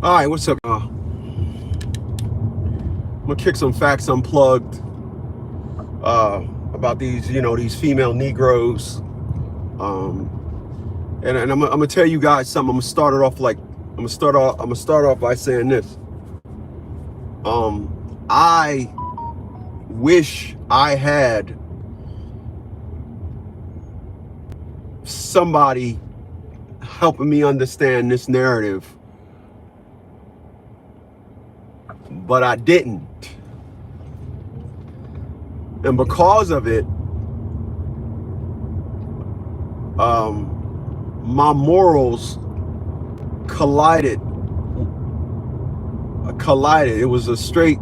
All right, what's up? I'm gonna kick some facts unplugged about these, these female Negroes. And I'm gonna tell you guys something. I'm gonna start off by saying this. I wish I had somebody helping me understand this narrative, but I didn't. And because of it, my morals collided. It was a straight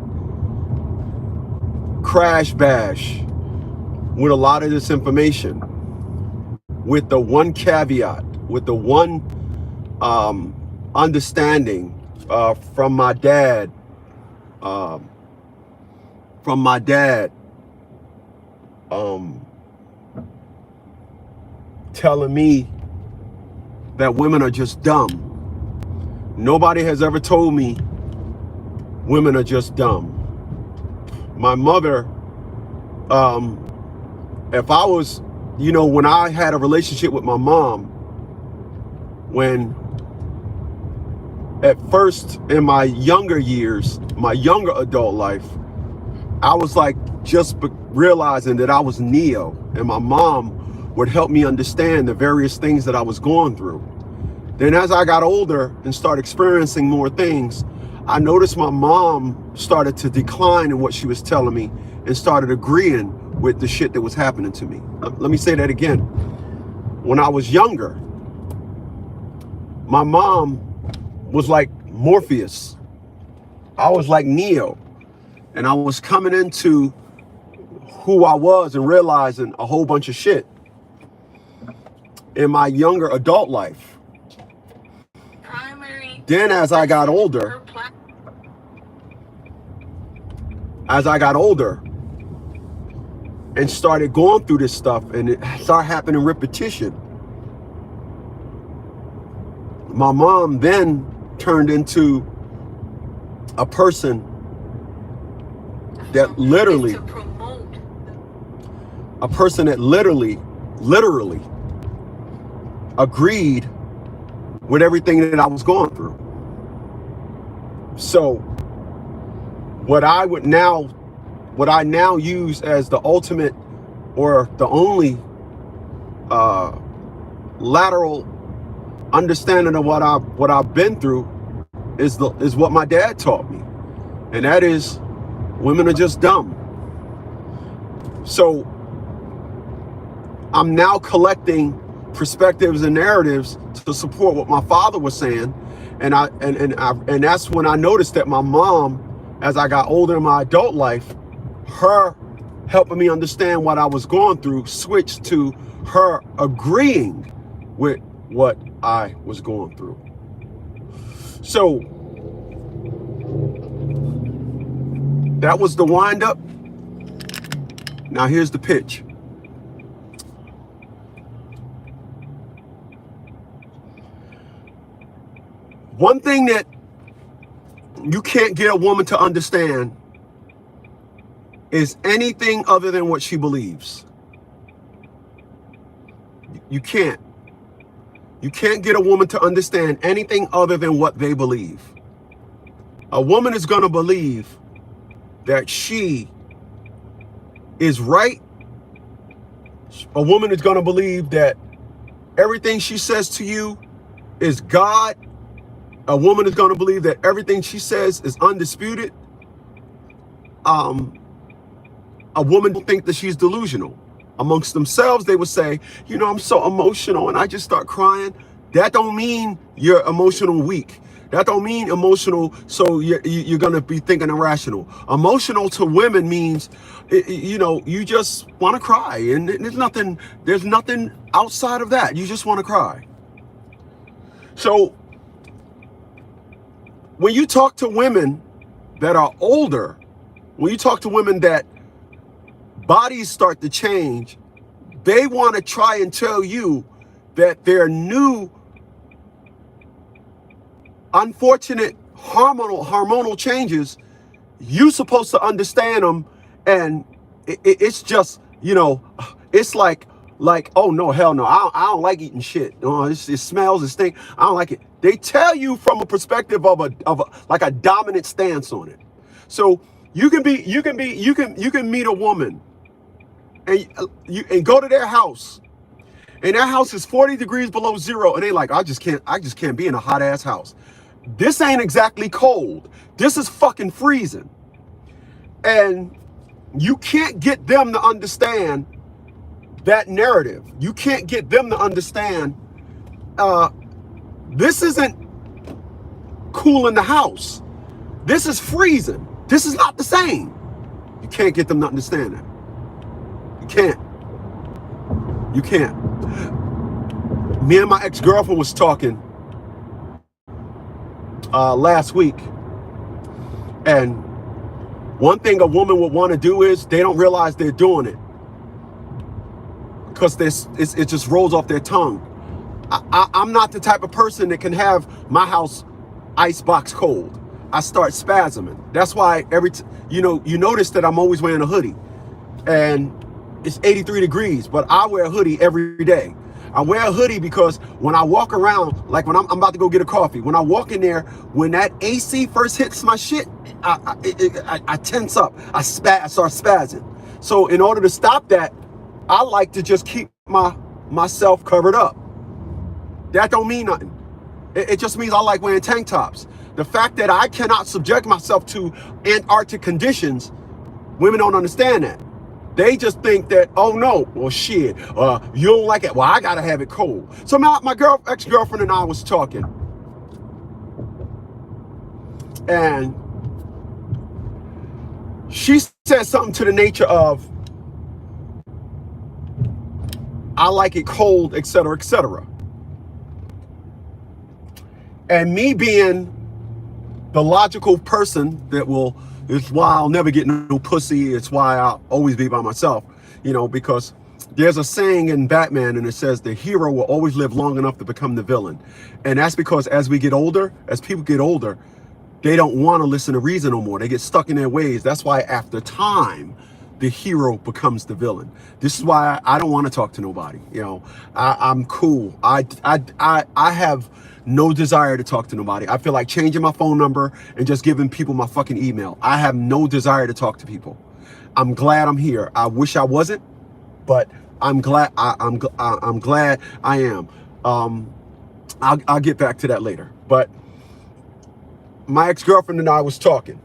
crash bash with a lot of this information, with the one caveat, with the one understanding from my dad, telling me that women are just dumb. Nobody has ever told me women are just dumb. My mother, if I was, when I had a relationship with my mom, when at first in my younger years, my younger adult life, I was like just realizing that I was Neo, and my mom would help me understand the various things that I was going through. Then as I got older and started experiencing more things, I noticed my mom started to decline in what she was telling me and started agreeing with the shit that was happening to me. Let me say that again. When I was younger, my mom was like Morpheus. I was like Neo. And I was coming into who I was and realizing a whole bunch of shit in my younger adult life. Then as I got older and started going through this stuff, and it started happening in repetition, my mom then turned into a person that literally agreed with everything that I was going through. So what I now use as the ultimate or the only lateral understanding of what I've been through is what my dad taught me, and that is women are just dumb. So I'm now collecting perspectives and narratives to support what my father was saying, and that's when I noticed that my mom, as I got older in my adult life, her helping me understand what I was going through switched to her agreeing with what I was going through. So that was the wind up. Now here's the pitch. One thing that you can't get a woman to understand is anything other than what she believes. You can't. You can't get a woman to understand anything other than what they believe. A woman is going to believe that she is right. A woman is going to believe that everything she says to you is God. A woman is going to believe that everything she says is undisputed. A woman will think that she's delusional. Amongst themselves, they would say, I'm so emotional and I just start crying. That don't mean you're emotional weak. That don't mean emotional, so you're going to be thinking irrational. Emotional to women means, you just want to cry, and there's nothing outside of that. You just want to cry. So when you talk to women that are older, when you talk to women that bodies start to change, they want to try and tell you that their new unfortunate hormonal changes, you supposed to understand them, and it's just, you know, it's like, oh no, hell no, I don't like eating shit. Oh, it smells, it stinks. I don't like it. They tell you from a perspective of a like a dominant stance on it. So you can meet a woman and go to their house, and their house is 40 degrees below zero, and they like, I just can't be in a hot ass house. This ain't exactly cold. This is fucking freezing. And you can't get them to understand that narrative. You can't get them to understand this isn't cool in the house. This is freezing. This is not the same. You can't get them to understand that. You can't. You can't. Me and my ex-girlfriend was talking last week, and one thing a woman would want to do is they don't realize they're doing it because it just rolls off their tongue. I'm not the type of person that can have my house icebox cold. I start spasming. That's why you notice that I'm always wearing a hoodie, and it's 83 degrees, but I wear a hoodie every day. I wear a hoodie because when I walk around, like when I'm about to go get a coffee, when I walk in there, when that AC first hits my shit, I tense up. I start spazzing. So in order to stop that, I like to just keep myself covered up. That don't mean nothing. It just means I like wearing tank tops. The fact that I cannot subject myself to Antarctic conditions, women don't understand that. They just think that, oh no, well shit, you don't like it, well I gotta have it cold. So my ex-girlfriend and I was talking, and she said something to the nature of, I like it cold, etc., etc. And me being the logical person that it's why I'll never get no pussy, it's why I'll always be by myself, because there's a saying in Batman, and it says the hero will always live long enough to become the villain. And that's because as people get older, they don't want to listen to reason no more. They get stuck in their ways. That's why after time, the hero becomes the villain. This is why I don't want to talk to nobody. I'm cool. I have no desire to talk to nobody. I feel like changing my phone number and just giving people my fucking email. I have no desire to talk to people. I'm glad I'm here. I wish I wasn't, but I'm glad I'm glad I am. I'll get back to that later. But my ex-girlfriend and I was talking,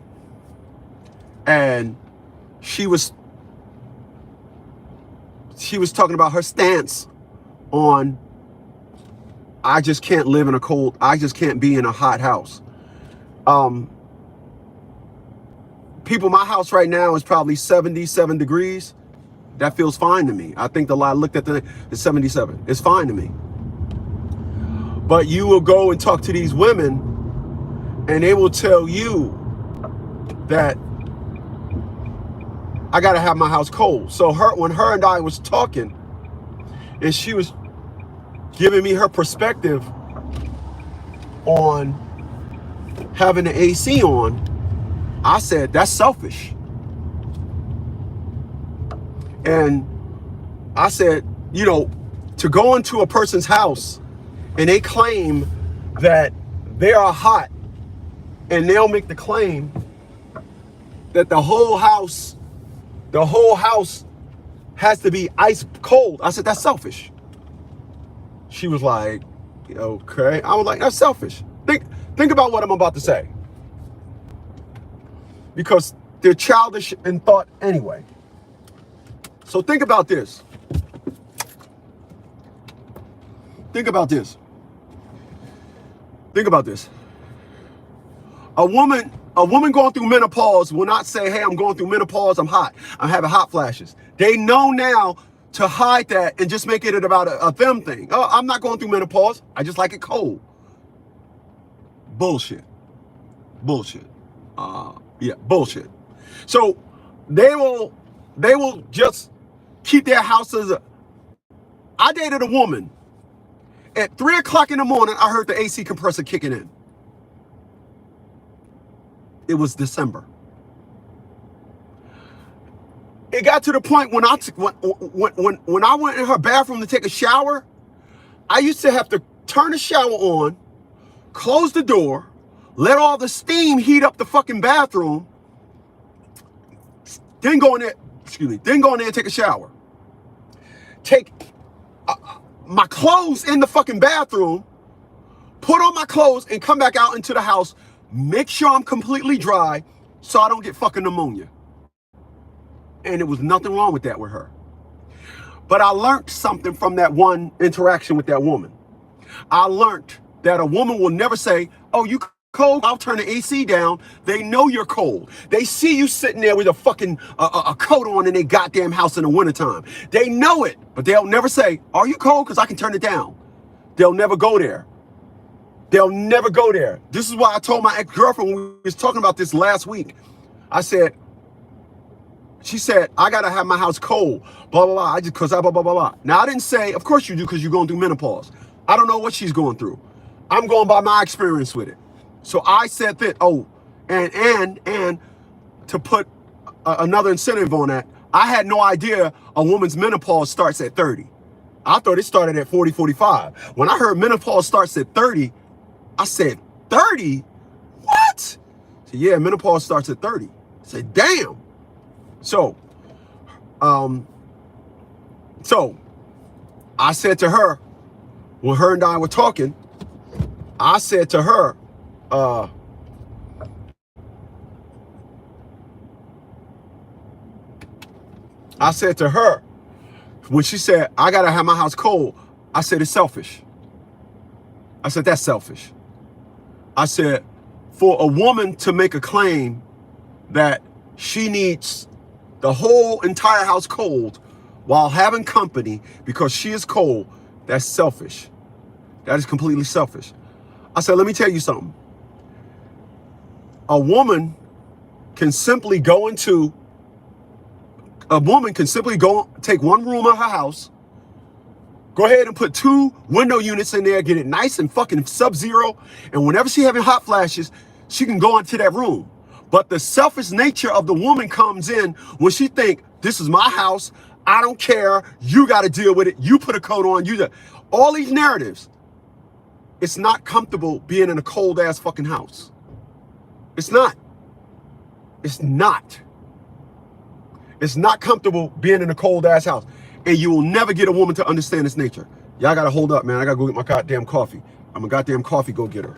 and she was talking about her stance on, I just can't live in I just can't be in a hot house. People, my house right now is probably 77 degrees. That feels fine to me. I think I looked at the 77. It's fine to me. But you will go and talk to these women, and they will tell you that I gotta have my house cold. So when her and I was talking, and she was giving me her perspective on having the AC on, I said, that's selfish. And I said, to go into a person's house and they claim that they are hot, and they'll make the claim that the whole house has to be ice cold. I said, that's selfish. She was like, okay. I was like, that's selfish. Think about what I'm about to say, because they're childish in thought anyway. So think about this. Think about this. Think about this. A woman going through menopause will not say, hey, I'm going through menopause, I'm hot, I'm having hot flashes. They know now to hide that and just make it about a them thing. Oh, I'm not going through menopause, I just like it cold. Bullshit. Bullshit. Yeah, bullshit. So they will just keep their houses. I dated a woman. At 3 o'clock in the morning, I heard the AC compressor kicking in. It was December. It got to the point when when I went in her bathroom to take a shower, I used to have to turn the shower on, close the door, let all the steam heat up the fucking bathroom, then go in there, then go in there and take a shower. Take my clothes in the fucking bathroom, put on my clothes and come back out into the house, make sure I'm completely dry so I don't get fucking pneumonia. And there was nothing wrong with that with her. But I learned something from that one interaction with that woman. I learned that a woman will never say, oh, you cold? I'll turn the AC down. They know you're cold. They see you sitting there with a fucking a coat on in their goddamn house in the wintertime. They know it, but they'll never say, are you cold? Because I can turn it down. They'll never go there. They'll never go there. This is why I told my ex-girlfriend when we was talking about this last week. I said, she said, I got to have my house cold, blah, blah, blah. Because blah, blah, blah, blah. Now, I didn't say, of course you do, because you're going through menopause. I don't know what she's going through. I'm going by my experience with it. So I said that, oh, and to put another incentive on that, I had no idea a woman's menopause starts at 30. I thought it started at 40, 45. When I heard menopause starts at 30, I said, 30? What? So, yeah, menopause starts at 30. I said, damn. So I said to her, when her and I were talking, I said to her, when she said, I gotta have my house cold, I said, it's selfish. I said, that's selfish. I said, for a woman to make a claim that she needs the whole entire house cold while having company because she is cold, that's selfish. That is completely selfish. I said, let me tell you something. A woman can simply go take one room of her house, go ahead and put 2 window units in there, get it nice and fucking sub-zero, and whenever she having hot flashes, she can go into that room. But the selfish nature of the woman comes in when she think, this is my house, I don't care, you got to deal with it, you put a coat on, all these narratives. It's not comfortable being in a cold ass fucking house. It's not. It's not. It's not comfortable being in a cold ass house. And you will never get a woman to understand its nature. Y'all got to hold up, man. I got to go get my goddamn coffee. I'm a goddamn coffee go-getter.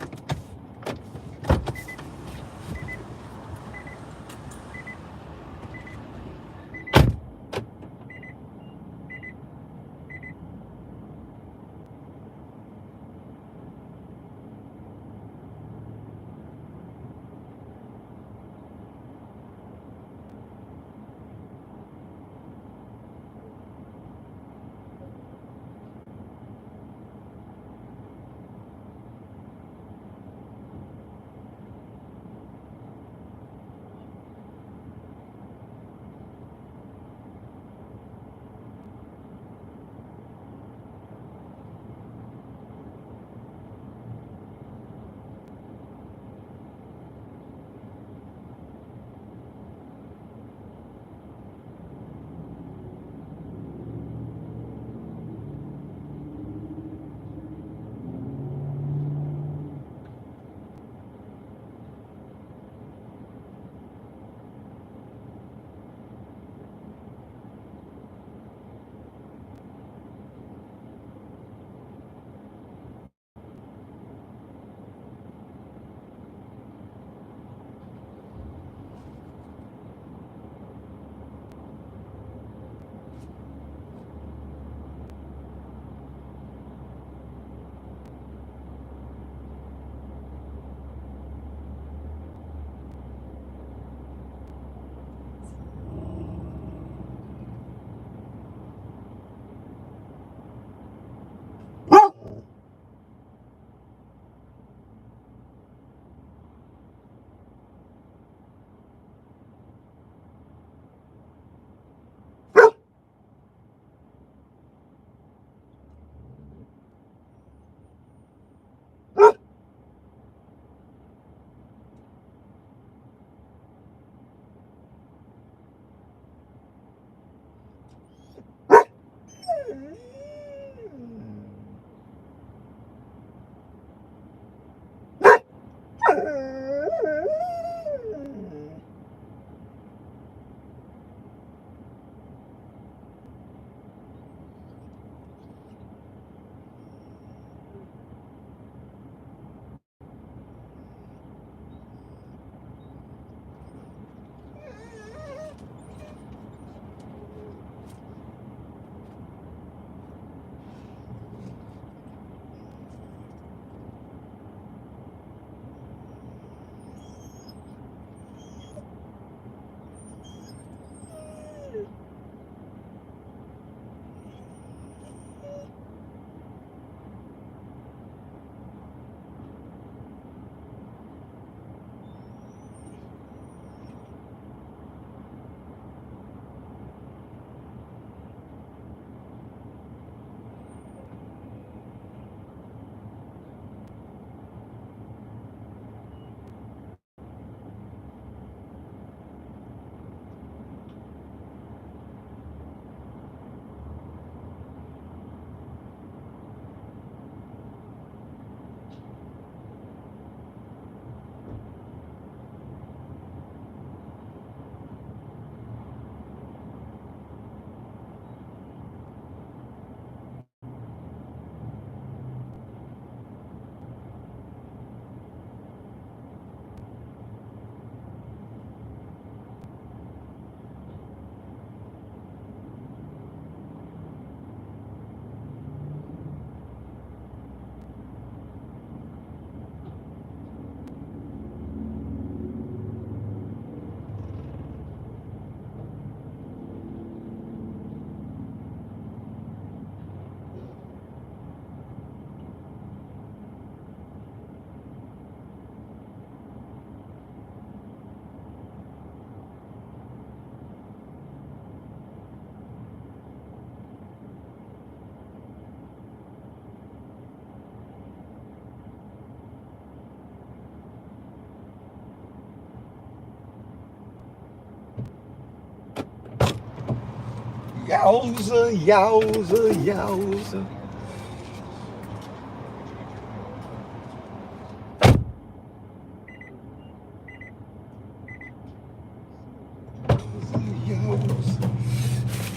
Yowza, yowza, yowza.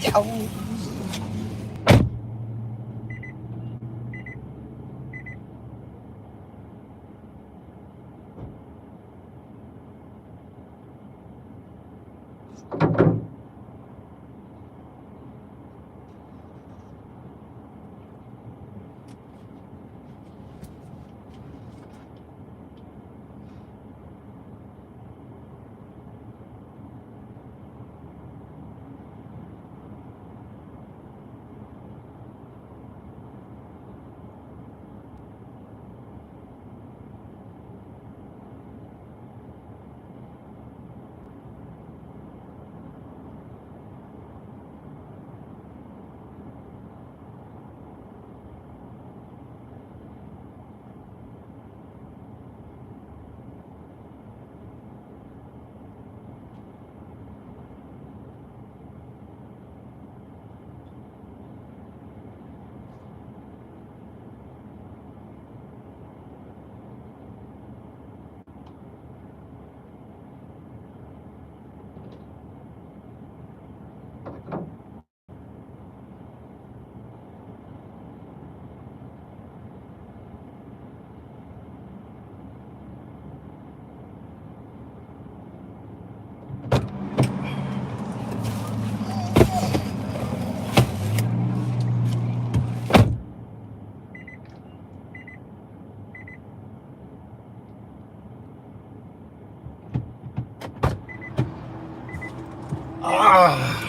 Yowza, yowza.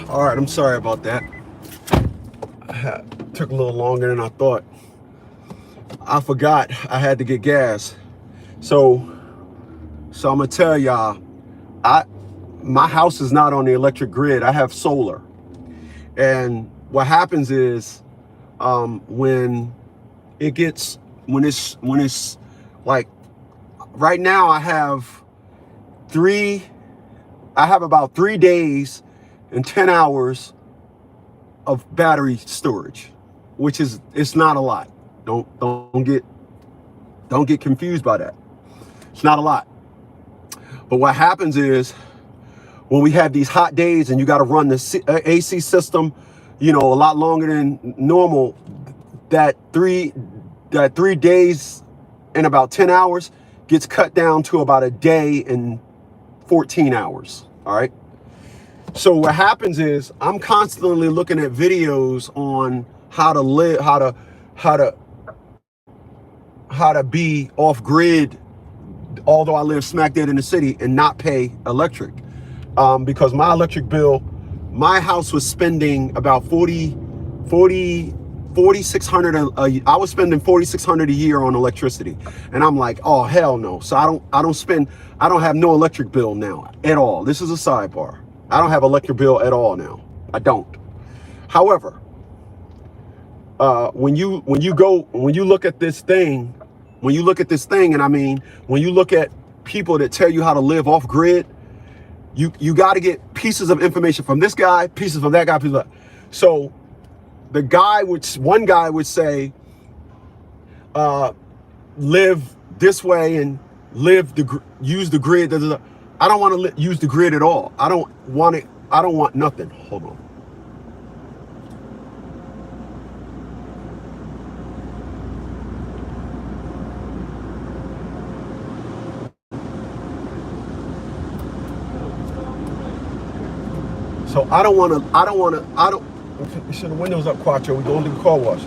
All right, I'm sorry about that. Took a little longer than I thought. I forgot I had to get gas. So I'm gonna tell y'all, my house is not on the electric grid. I have solar. And what happens is when it's like right now I have about 3 days and 10 hours of battery storage, which is, it's not a lot. Don't get confused by that. It's not a lot. But what happens is when we have these hot days and you got to run the AC system, you know, a lot longer than normal, that three days and about 10 hours gets cut down to about a day and 14 hours. All right. So what happens is I'm constantly looking at videos on how to live, how to be off grid, although I live smack dead in the city, and not pay electric. Because my electric bill, my house was spending about $4,600. I was spending $4,600 a year on electricity, and I'm like, oh hell no. So I don't have no electric bill now at all. This is a sidebar. I don't have electric bill at all now. I don't. However, when you look at this thing, and I mean, when you look at people that tell you how to live off grid, you got to get pieces of information from this guy, pieces from that guy, pieces of that. So one guy would say, live this way and use the grid. I don't want to use the grid at all. I don't want it. I don't want nothing. Hold on. So I don't, should the windows up, Quattro. We're going to the car wash.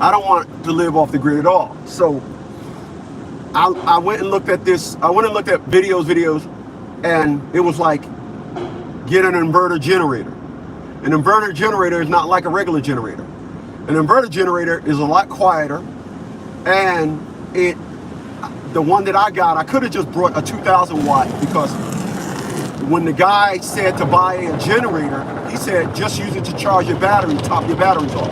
I don't want to live off the grid at all. So I went and looked at this. I went and looked at videos, and it was like, get an inverter generator. An inverter generator is not like a regular generator. An inverter generator is a lot quieter, and the one that I got, I could have just brought a 2,000 watt, because when the guy said to buy a generator, he said just use it to charge your battery, top your batteries off.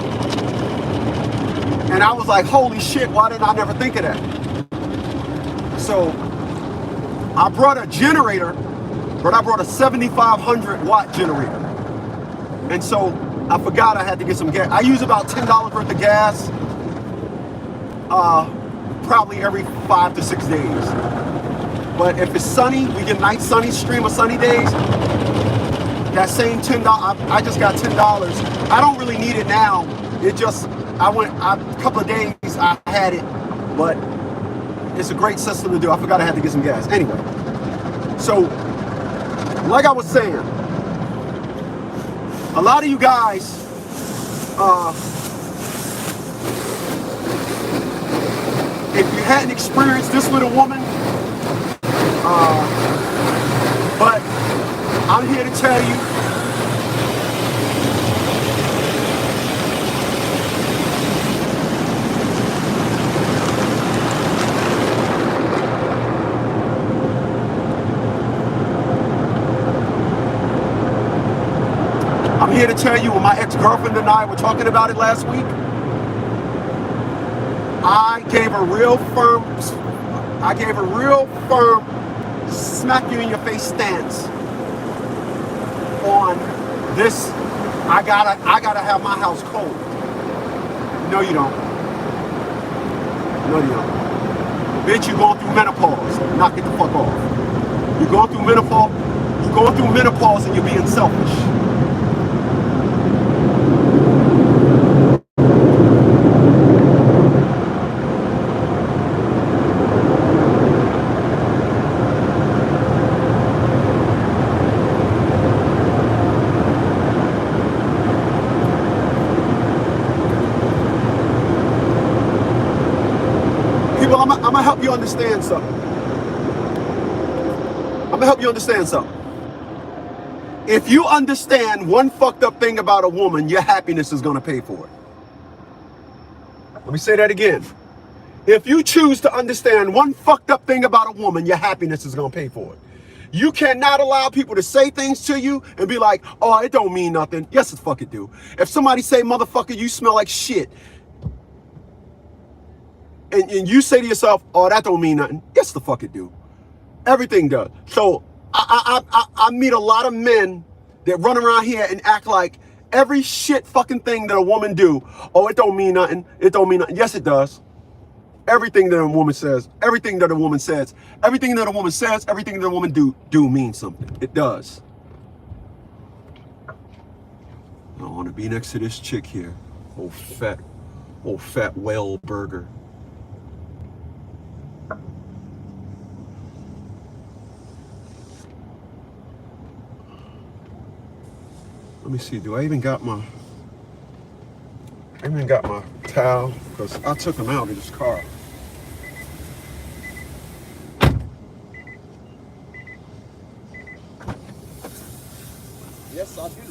And I was like, holy shit, why did I never think of that? So I brought a generator, but I brought a 7,500 watt generator. And so I forgot I had to get some gas. I use about $10 worth of gas probably every 5 to 6 days. But if it's sunny, we get a nice sunny stream of sunny days, that same $10, I just got $10. I don't really need it now. It just, a couple of days I had it, but it's a great system to do. I forgot I had to get some gas. Anyway, so like I was saying, a lot of you guys, if you hadn't experienced this with a woman, but I'm here to tell you, when my ex-girlfriend and I were talking about it last week, I gave a real firm smack you in your face stance on this. I gotta have my house cold. No, you don't. No, you don't. Bitch, you're going through menopause. Knock it the fuck off. You're going through menopause. You're going through menopause and you're being selfish. I'm gonna help you understand something. If you understand one fucked up thing about a woman, your happiness is gonna pay for it. Let me say that again. If you choose to understand one fucked up thing about a woman, your happiness is gonna pay for it. You cannot allow people to say things to you and be like, oh, it don't mean nothing. Yes, it fucking do. If somebody say, motherfucker, you smell like shit, and you say to yourself, oh, that don't mean nothing. Yes, the fuck it do. Everything does. So I meet a lot of men that run around here and act like every shit fucking thing that a woman do, oh, it don't mean nothing. It don't mean nothing. Yes, it does. Everything that a woman says, everything that a woman says, everything that a woman says, everything that a woman do mean something. It does. I want to be next to this chick here. Old fat whale burger. Let me see, do I even got my towel? Because I took them out of this car. Yes, I do.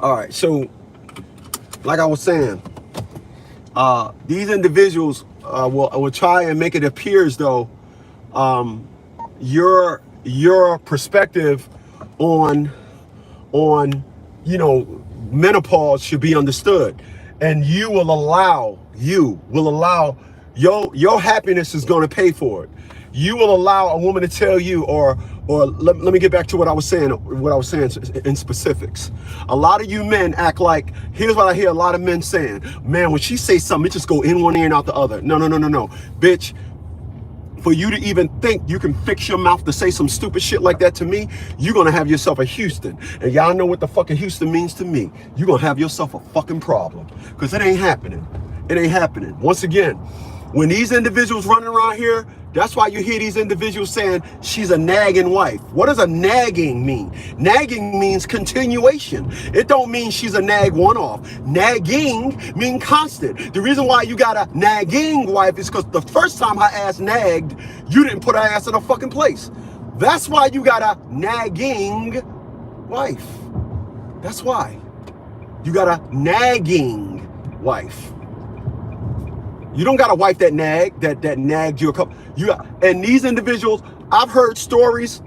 All right, so like I was saying, these individuals will try and make it appear as though your perspective on menopause should be understood, and you will allow your happiness is going to pay for it. You will allow a woman to tell you, or let me get back to what I was saying in specifics. A lot of you men act like, here's what I hear a lot of men saying: man, when she says something, it just go in one ear and out the other. No, bitch. For you to even think you can fix your mouth to say some stupid shit like that to me, you're gonna have yourself a Houston. And y'all know what the fucking Houston means to me. You're gonna have yourself a fucking problem. Because it ain't happening. It ain't happening. Once again, when these individuals running around here, that's why you hear these individuals saying she's a nagging wife. What does a nagging mean? Nagging means continuation. It don't mean she's a nag one-off. Nagging means constant. The reason why you got a nagging wife is because the first time her ass nagged, you didn't put her ass in a fucking place. That's why you got a nagging wife. That's why. You got a nagging wife. You don't got a wife that nagged you a couple. And these individuals, I've heard stories.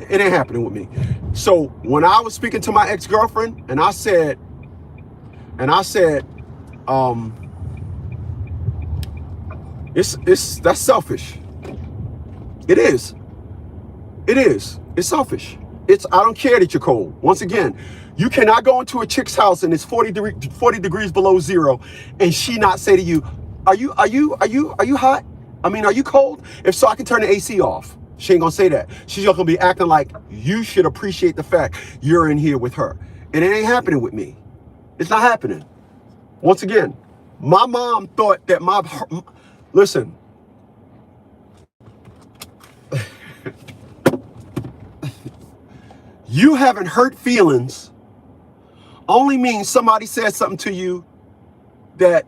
It ain't happening with me. So when I was speaking to my ex-girlfriend, and I said, that's selfish. It is. It's selfish. I don't care that you're cold. Once again, you cannot go into a chick's house and it's 40 degrees below zero, and she not say to you, are you hot? I mean, are you cold? If so, I can turn the AC off. She ain't gonna say that. She's just gonna be acting like you should appreciate the fact you're in here with her. And it ain't happening with me. It's not happening. Once again, my mom thought that listen. You having hurt feelings only means somebody said something to you that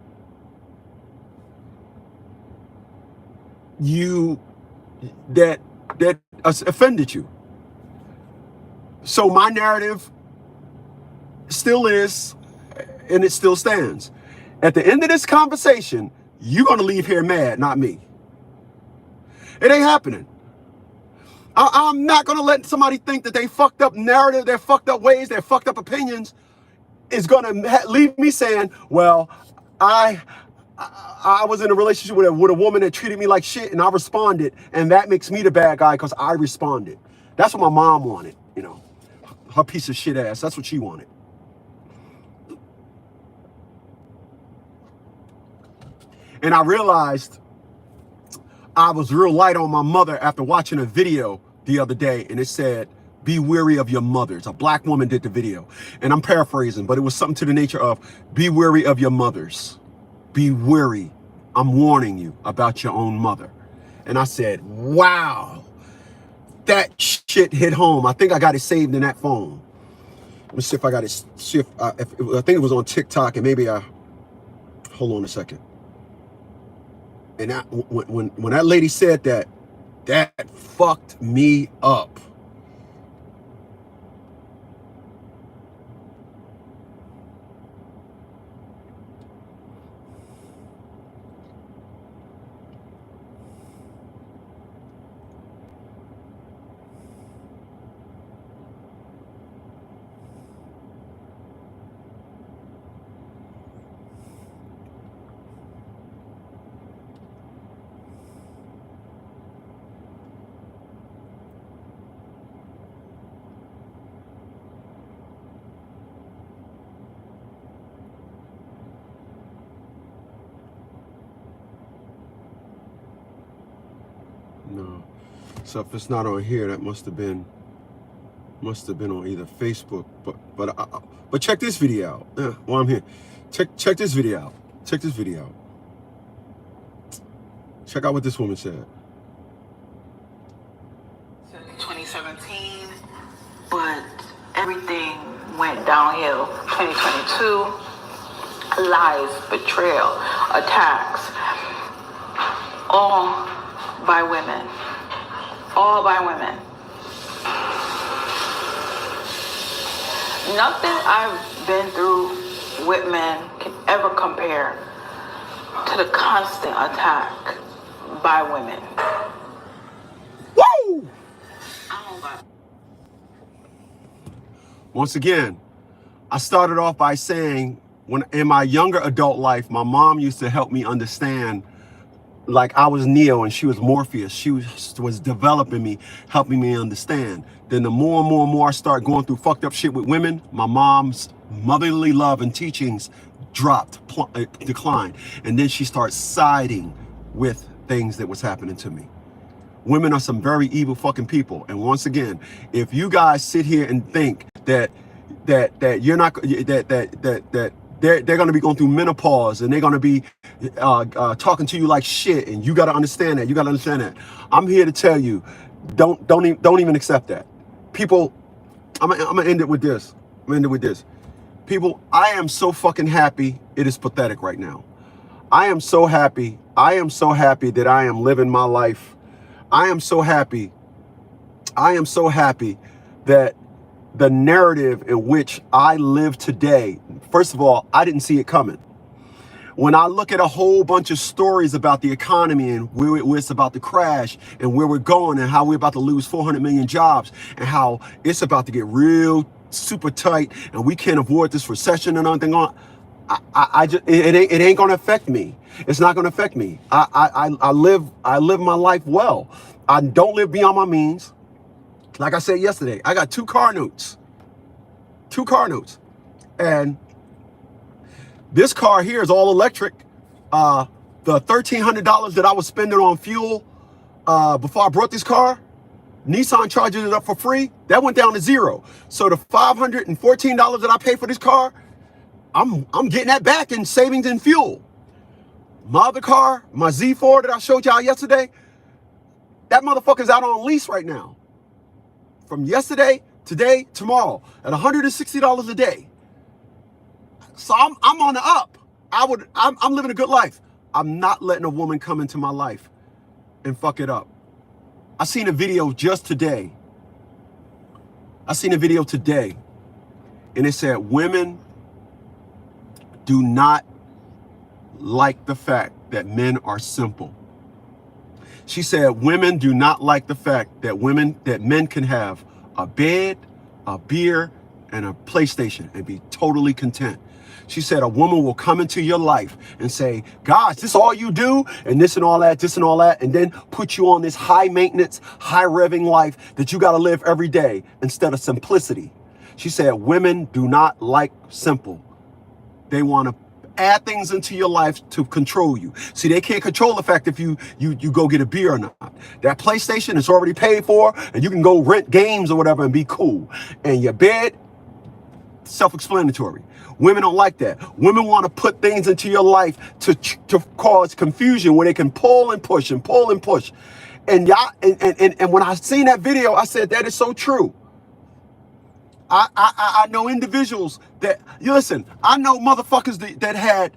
offended you. So my narrative still is, and it still stands. At the end of this conversation, you're going to leave here mad, not me. It ain't happening. I'm not going to let somebody think that they fucked up narrative, their fucked up ways, their fucked up opinions is going to leave me saying, well, I was in a relationship with a woman that treated me like shit, and I responded, and that makes me the bad guy because I responded. That's what my mom wanted, her piece of shit ass. That's what she wanted. And I realized I was real light on my mother after watching a video the other day, and it said, be wary of your mothers. A black woman did the video, and I'm paraphrasing, but it was something to the nature of, be wary of your mothers. Be wary. I'm warning you about your own mother. And I said, wow, that shit hit home. I think I got it saved in that phone. Let me see if I got it. I think it was on TikTok, and maybe hold on a second. And when that lady said that fucked me up. No. So if it's not on here, that must have been on either Facebook. But check this video out. While I'm here, check this video out. Check this video out. Check out what this woman said. Since 2017, but everything went downhill. 2022, lies, betrayal, attacks, all by women. All by women. Nothing I've been through with men can ever compare to the constant attack by women. Woo! I don't got. Once again, I started off by saying, when in my younger adult life, my mom used to help me understand, like I was Neo and she was Morpheus. She was developing me, helping me understand. Then the more and more and more I start going through fucked up shit with women, my mom's motherly love and teachings declined. And then she starts siding with things that was happening to me. Women are some very evil fucking people. And once again, if you guys sit here and think that you're not that they're going to be going through menopause and they're going to be talking to you like shit, and you got to understand that. You got to understand that. I'm here to tell you, don't even accept that. People, I'm gonna end it with this. People, I am so fucking happy. It is pathetic right now. I am so happy. That I am living my life. I am so happy that the narrative in which I live today, first of all, I didn't see it coming. When I look at a whole bunch of stories about the economy and where it's about to crash and where we're going and how we're about to lose 400 million jobs and how it's about to get real super tight and we can't avoid this recession and everything on, it ain't gonna affect me. It's not gonna affect me. I live my life well. I don't live beyond my means. Like I said yesterday, I got two car notes. And this car here is all electric. The $1,300 that I was spending on fuel before I brought this car, Nissan charges it up for free. That went down to zero. So the $514 that I paid for this car, I'm getting that back in savings and fuel. My other car, my Z4 that I showed y'all yesterday, that motherfucker's out on lease right now. From yesterday, today, tomorrow, at $160 a day. So I'm on the up. I'm living a good life. I'm not letting a woman come into my life and fuck it up. I seen a video just today. And it said women do not like the fact that men are simple. She said women do not like the fact that men can have a bed, a beer, and a PlayStation and be totally content. She said a woman will come into your life and say, gosh, this all you do, and this and all that, and then put you on this high maintenance, high revving life that you got to live every day instead of simplicity. She said women do not like simple. They want to add things into your life to control you. See, they can't control the fact if you go get a beer or not. That PlayStation is already paid for, and you can go rent games or whatever and be cool. And your bed, self-explanatory. Women don't like that. Women want to put things into your life to cause confusion where they can pull and push and pull and push. And y'all, and when I seen that video, I said that is so true. I know individuals that, you listen, I know motherfuckers that had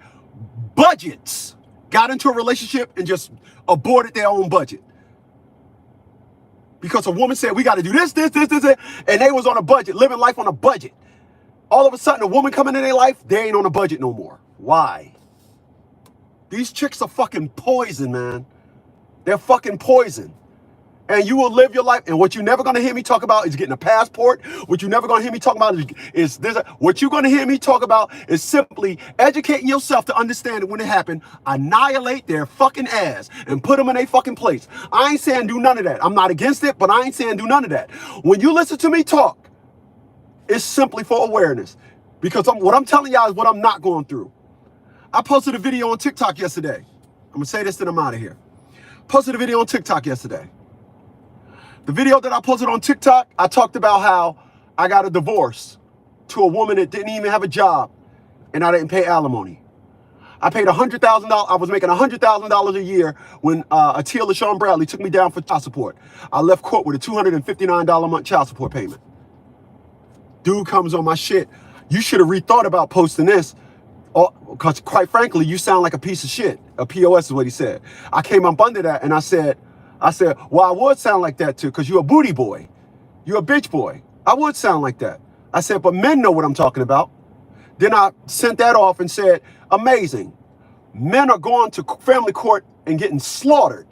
budgets, got into a relationship and just aborted their own budget. Because a woman said, we got to do this, and they was on a budget, living life on a budget. All of a sudden, a woman coming in their life, they ain't on a budget no more. Why? These chicks are fucking poison, man. They're fucking poison. And you will live your life. And what you're never going to hear me talk about is getting a passport. What you're never going to hear me talk about is this. What you're going to hear me talk about is simply educating yourself to understand that when it happened, annihilate their fucking ass and put them in a fucking place. I ain't saying do none of that. I'm not against it, but I ain't saying do none of that. When you listen to me talk, it's simply for awareness. Because what I'm telling y'all is what I'm not going through. I posted a video on TikTok yesterday. I'm going to say this, then I'm out of here. Posted a video on TikTok yesterday. The video that I posted on TikTok, I talked about how I got a divorce to a woman that didn't even have a job, and I didn't pay alimony. I paid $100,000. I was making $100,000 a year when Atia LaShawn Bradley took me down for child support. I left court with a $259 a month child support payment. Dude comes on my shit. You should have rethought about posting this, because quite frankly, you sound like a piece of shit. A POS is what he said. I came up under that and I said, well, I would sound like that too, because you're a booty boy. You're a bitch boy. I would sound like that. I said, but men know what I'm talking about. Then I sent that off and said, amazing. Men are going to family court and getting slaughtered.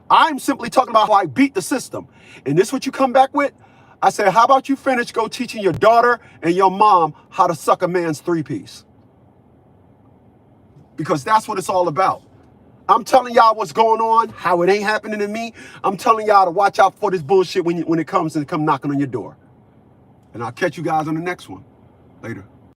I'm simply talking about how I beat the system. And this is what you come back with? I said, how about you finish go teaching your daughter and your mom how to suck a man's three-piece? Because that's what it's all about. I'm telling y'all what's going on, how it ain't happening to me. I'm telling y'all to watch out for this bullshit when it comes and come knocking on your door. And I'll catch you guys on the next one. Later.